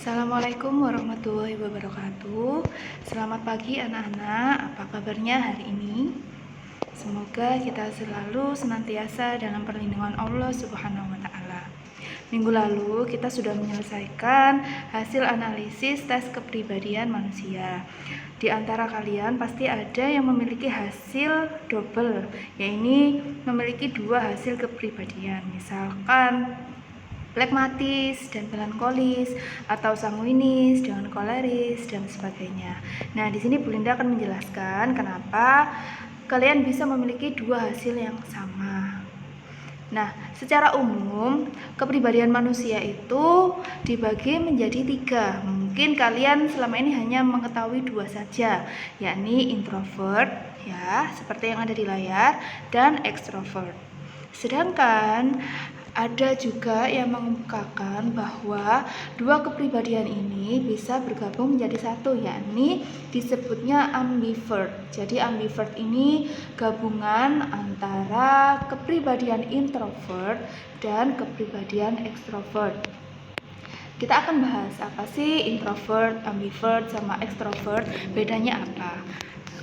Assalamualaikum warahmatullahi wabarakatuh. Selamat pagi anak-anak, apa kabarnya hari ini? Semoga kita selalu senantiasa dalam perlindungan Allah Subhanahu wa Ta'ala. Minggu lalu kita sudah menyelesaikan hasil analisis tes kepribadian manusia. Di antara kalian pasti ada yang memiliki hasil double, yaitu memiliki dua hasil kepribadian. Misalkan flegmatis dan melankolis, atau sanguinis dengan koleris dan sebagainya. Nah, di sini Bu Linda akan menjelaskan kenapa kalian bisa memiliki dua hasil yang sama. Nah, secara umum kepribadian manusia itu dibagi menjadi tiga. Mungkin kalian selama ini hanya mengetahui dua saja, yakni introvert, ya, seperti yang ada di layar, dan extrovert. Sedangkan ada juga yang mengemukakan bahwa dua kepribadian ini bisa bergabung menjadi satu, yakni disebutnya ambivert. Jadi ambivert ini gabungan antara kepribadian introvert dan kepribadian extrovert. Kita akan bahas apa sih introvert, ambivert, sama extrovert, bedanya apa.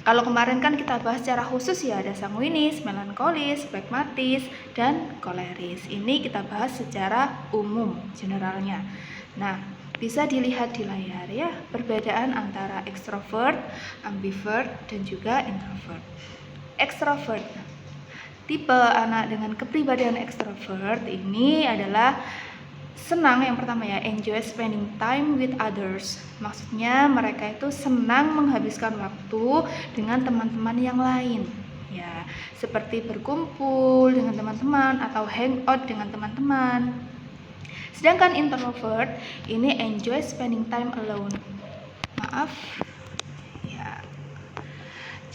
Kalau kemarin kan kita bahas secara khusus ya, ada sanguinis, melankolis, flegmatis, dan koleris. Ini kita bahas secara umum, generalnya. Nah, bisa dilihat di layar ya, perbedaan antara extrovert, ambivert, dan juga introvert. Extrovert, tipe anak dengan kepribadian extrovert ini adalah senang, yang pertama ya, enjoy spending time with others. Maksudnya mereka itu senang menghabiskan waktu dengan teman-teman yang lain, ya, seperti berkumpul dengan teman-teman atau hangout dengan teman-teman. Sedangkan introvert ini enjoy spending time alone. Maaf, ya.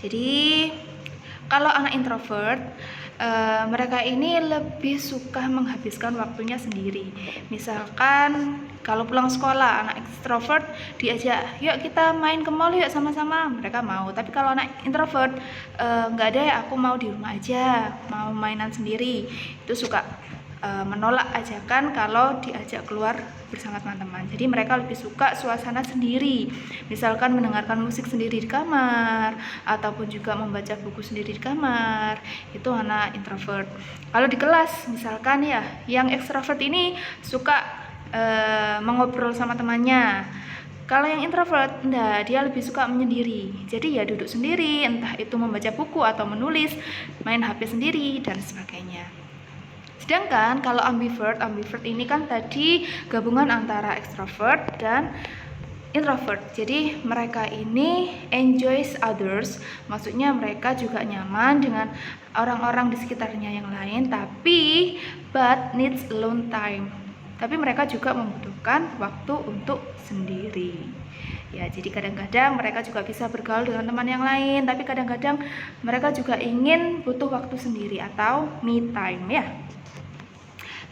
Jadi kalau anak introvert, mereka ini lebih suka menghabiskan waktunya sendiri. Misalkan kalau pulang sekolah, anak extrovert diajak, yuk kita main ke mall yuk sama-sama, mereka mau. Tapi kalau anak introvert, nggak ada ya, aku mau di rumah aja, mau mainan sendiri. Itu suka menolak ajakan kalau diajak keluar bersama teman-teman. Jadi mereka lebih suka suasana sendiri, misalkan mendengarkan musik sendiri di kamar, ataupun juga membaca buku sendiri di kamar. Itu anak introvert. Kalau di kelas misalkan ya, yang extrovert ini suka mengobrol sama temannya. Kalau yang introvert, dia lebih suka menyendiri. Jadi ya duduk sendiri, entah itu membaca buku atau menulis, main HP sendiri, dan sebagainya. Sedangkan kalau ambivert ini kan tadi gabungan antara extrovert dan introvert. Jadi mereka ini enjoys others, maksudnya mereka juga nyaman dengan orang-orang di sekitarnya yang lain, tapi but needs alone time. Tapi mereka juga membutuhkan waktu untuk sendiri. Ya, jadi kadang-kadang mereka juga bisa bergaul dengan teman yang lain, tapi kadang-kadang mereka juga ingin butuh waktu sendiri atau me time ya.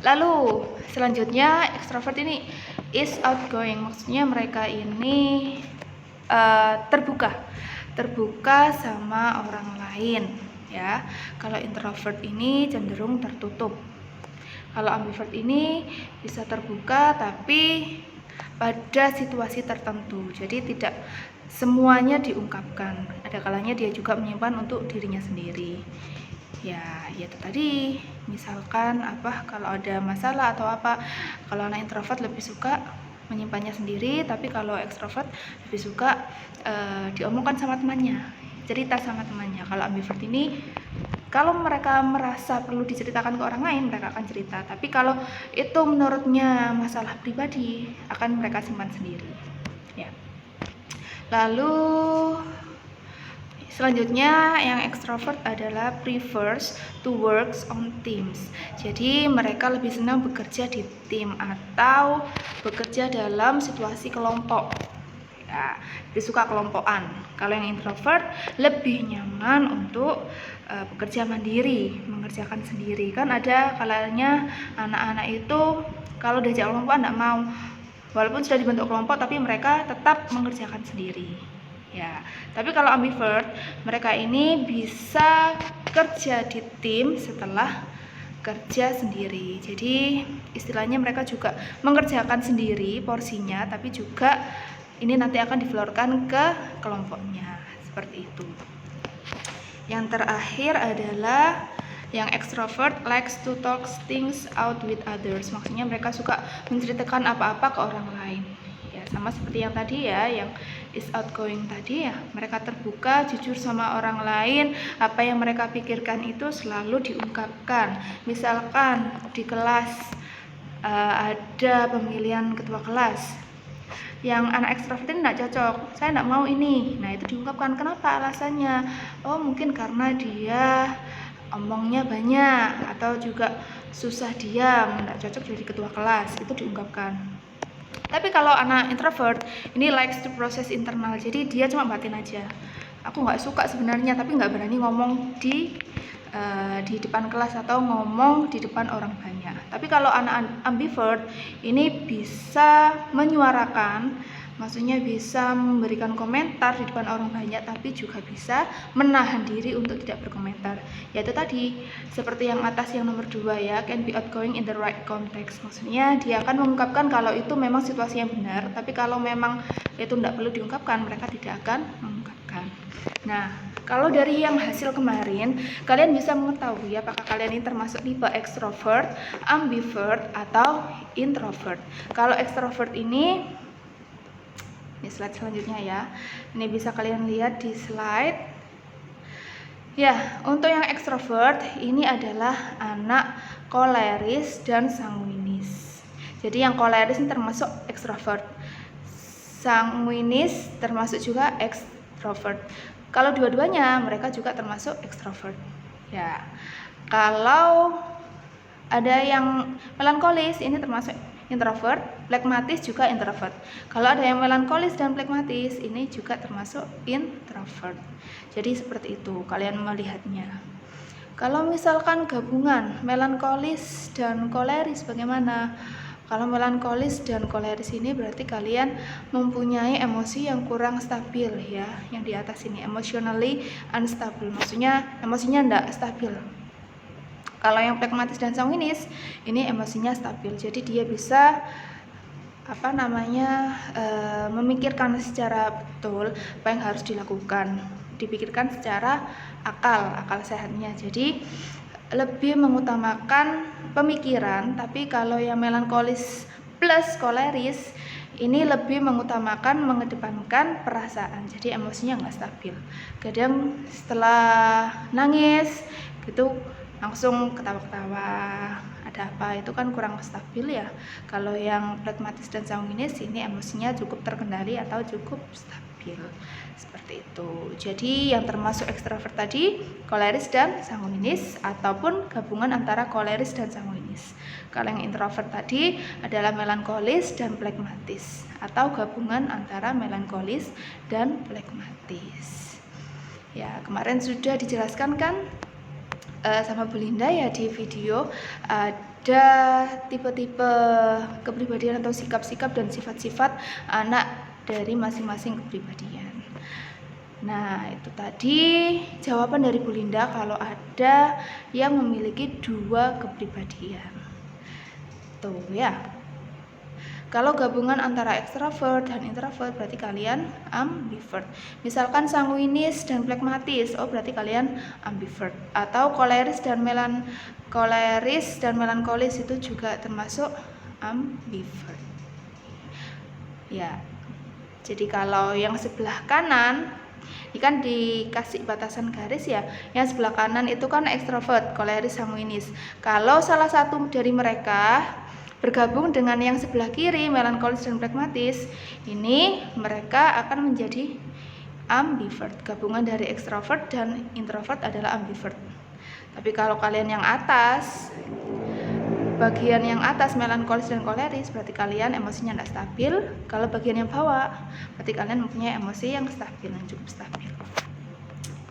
Lalu selanjutnya extrovert ini is outgoing, maksudnya mereka ini terbuka sama orang lain ya. Kalau introvert ini cenderung tertutup. Kalau ambivert ini bisa terbuka tapi pada situasi tertentu, jadi tidak semuanya diungkapkan. Ada kalanya dia juga menyimpan untuk dirinya sendiri. Ya itu tadi, misalkan kalau ada masalah atau apa, kalau anak introvert lebih suka menyimpannya sendiri, tapi kalau ekstrovert lebih suka diomongkan sama temannya, cerita sama temannya. Kalau ambivert ini, kalau mereka merasa perlu diceritakan ke orang lain, mereka akan cerita, tapi kalau itu menurutnya masalah pribadi, akan mereka simpan sendiri ya. Lalu selanjutnya yang extrovert adalah prefers to work on teams. Jadi mereka lebih senang bekerja di tim atau bekerja dalam situasi kelompok. Ya, lebih suka kelompokan. Kalau yang introvert lebih nyaman untuk bekerja mandiri, mengerjakan sendiri. Kan ada kalanya anak-anak itu kalau diajak kelompokan tidak mau. Walaupun sudah dibentuk kelompok, tapi mereka tetap mengerjakan sendiri. Ya, tapi kalau ambivert, mereka ini bisa kerja di tim setelah kerja sendiri. Jadi istilahnya mereka juga mengerjakan sendiri porsinya, tapi juga ini nanti akan diflorkan ke kelompoknya, seperti itu. Yang terakhir adalah yang extrovert likes to talk things out with others. Maksudnya mereka suka menceritakan apa-apa ke orang lain. Ya, sama seperti yang tadi ya, yang is outgoing tadi ya, mereka terbuka, jujur sama orang lain, apa yang mereka pikirkan itu selalu diungkapkan. Misalkan di kelas ada pemilihan ketua kelas, yang anak ekstrovert ini tidak cocok, saya tidak mau ini. Nah, itu diungkapkan, kenapa alasannya? Oh, mungkin karena dia omongnya banyak, atau juga susah diam, tidak cocok jadi ketua kelas, itu diungkapkan. Tapi kalau anak introvert ini likes to process internal, jadi dia cuma batin aja. Aku nggak suka sebenarnya, tapi nggak berani ngomong di depan kelas atau ngomong di depan orang banyak. Tapi kalau anak ambivert ini bisa menyuarakan, maksudnya bisa memberikan komentar di depan orang banyak, tapi juga bisa menahan diri untuk tidak berkomentar. Yaitu tadi, seperti yang atas yang nomor 2 ya, can be outgoing in the right context. Maksudnya dia akan mengungkapkan kalau itu memang situasi yang benar, tapi kalau memang itu tidak perlu diungkapkan, mereka tidak akan mengungkapkan. Nah, kalau dari yang hasil kemarin, kalian bisa mengetahui apakah kalian ini termasuk tipe extrovert, ambivert, atau introvert. Kalau extrovert ini slide selanjutnya ya, ini bisa kalian lihat di slide ya. Untuk yang ekstrovert ini adalah anak koleris dan sanguinis. Jadi yang koleris ini termasuk ekstrovert, sanguinis termasuk juga ekstrovert. Kalau dua-duanya mereka juga termasuk ekstrovert ya. Kalau ada yang melankolis ini termasuk introvert, plekmatis juga introvert. Kalau ada yang melankolis dan plekmatis, ini juga termasuk introvert. Jadi seperti itu kalian melihatnya. Kalau misalkan gabungan melankolis dan koleris bagaimana? Kalau melankolis dan koleris ini berarti kalian mempunyai emosi yang kurang stabil ya. Yang di atas ini emotionally unstable, maksudnya emosinya tidak stabil. Kalau yang plekmatis dan sanguinis ini emosinya stabil, jadi dia bisa memikirkan secara betul apa yang harus dilakukan, dipikirkan secara akal sehatnya. Jadi lebih mengutamakan pemikiran. Tapi kalau yang melankolis plus koleris ini lebih mengutamakan, mengedepankan perasaan, jadi emosinya nggak stabil. Kadang setelah nangis gitu langsung ketawa-ketawa, ada apa, itu kan kurang stabil ya. Kalau yang plekmatis dan sanguinis ini emosinya cukup terkendali atau cukup stabil, seperti itu. Jadi yang termasuk ekstrovert tadi koleris dan sanguinis ataupun gabungan antara koleris dan sanguinis. Kalau yang introvert tadi adalah melankolis dan plekmatis atau gabungan antara melankolis dan plekmatis. Ya, kemarin sudah dijelaskan kan sama Bu Linda ya di video, ada tipe-tipe kepribadian atau sikap-sikap dan sifat-sifat anak dari masing-masing kepribadian. Nah, itu tadi jawaban dari Bu Linda kalau ada yang memiliki 2 kepribadian. Tuh ya. Kalau gabungan antara ekstrovert dan introvert berarti kalian ambivert. Misalkan sanguinis dan plekmatis, oh berarti kalian ambivert. Atau koleris dan melankolis itu juga termasuk ambivert. Ya. Jadi kalau yang sebelah kanan ini kan dikasih batasan garis ya. Yang sebelah kanan itu kan ekstrovert, koleris, sanguinis. Kalau salah satu dari mereka bergabung dengan yang sebelah kiri, melankolis dan plekmatis, ini mereka akan menjadi ambivert. Gabungan dari ekstrovert dan introvert adalah ambivert. Tapi kalau kalian yang atas, bagian yang atas melankolis dan koleris, berarti kalian emosinya tidak stabil. Kalau bagian yang bawah, berarti kalian mempunyai emosi yang stabil, yang cukup stabil.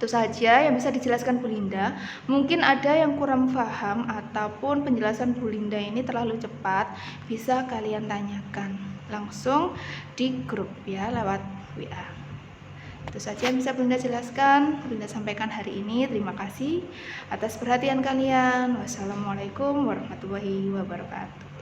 Itu saja yang bisa dijelaskan Bu Linda. Mungkin ada yang kurang paham ataupun penjelasan Bu Linda ini terlalu cepat, bisa kalian tanyakan langsung di grup ya lewat WA. Itu saja yang bisa Bunda jelaskan, Bunda sampaikan hari ini. Terima kasih atas perhatian kalian. Wassalamualaikum warahmatullahi wabarakatuh.